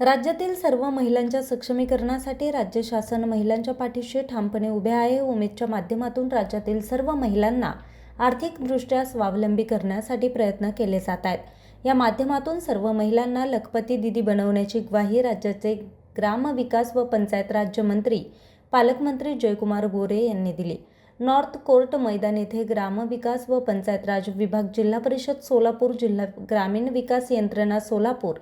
राज्यातील सर्व महिलांच्या सक्षमीकरणासाठी राज्य शासन महिलांच्या पाठीशी ठामपणे उभे आहे. उमेदच्या माध्यमातून राज्यातील सर्व महिलांना आर्थिकदृष्ट्या स्वावलंबी करण्यासाठी प्रयत्न केले जात आहेत. या माध्यमातून सर्व महिलांना लखपती दीदी बनवण्याची ग्वाही राज्याचे ग्रामविकास व पंचायत राज्यमंत्री पालकमंत्री जयकुमार गोरे यांनी दिली. नॉर्थ कोर्ट मैदान येथे ग्रामविकास व पंचायत राज विभाग, जिल्हा परिषद सोलापूर, जिल्हा ग्रामीण विकास यंत्रणा सोलापूर,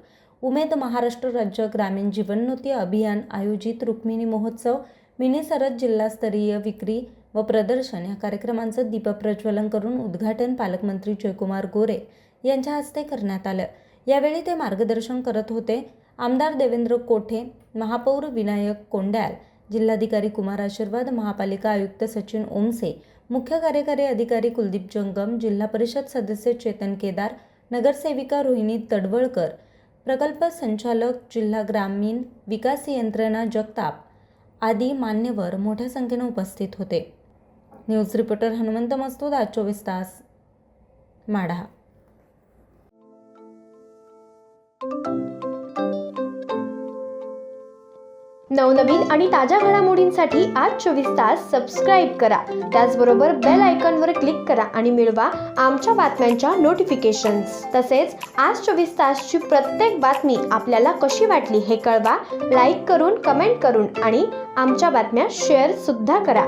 उमेद महाराष्ट्र राज्य ग्रामीण जीवनोन्नती अभियान आयोजित रुक्मिणी महोत्सव, मिनी सरस जिल्हास्तरीय विक्री व प्रदर्शन या कार्यक्रमांचं दीपप्रज्वलन करून उद्घाटन पालकमंत्री जयकुमार गोरे यांच्या हस्ते करण्यात आलं. यावेळी ते मार्गदर्शन करत होते. आमदार देवेंद्र कोठे, महापौर विनायक कोंड्याल, जिल्हाधिकारी कुमार आशीर्वाद, महापालिका आयुक्त सचिन ओमसे, मुख्य कार्यकारी अधिकारी कुलदीप जंगम, जिल्हा परिषद सदस्य चेतन केदार, नगरसेविका रोहिणी तडवळकर, प्रकल्प संचालक जिल्हा ग्रामीण विकास यंत्रणा जगताप आदी मान्यवर मोठ्या संख्येने उपस्थित होते. न्यूज रिपोर्टर हनुमंत मस्तूद, आज 24 तास, माढा. नवनवीन आणि ताज्या घडामोडींसाठी आज 24 तास सबस्क्राईब करा. त्याचबरोबर बेल आयकॉनवर क्लिक करा आणि मिळवा आमच्या बातम्यांच्या नोटिफिकेशन्स. तसेच आज 24 तासची प्रत्येक बातमी आपल्याला कशी वाटली हे कळवा. लाईक करून, कमेंट करून आणि आमच्या बातम्या शेअर सुद्धा करा.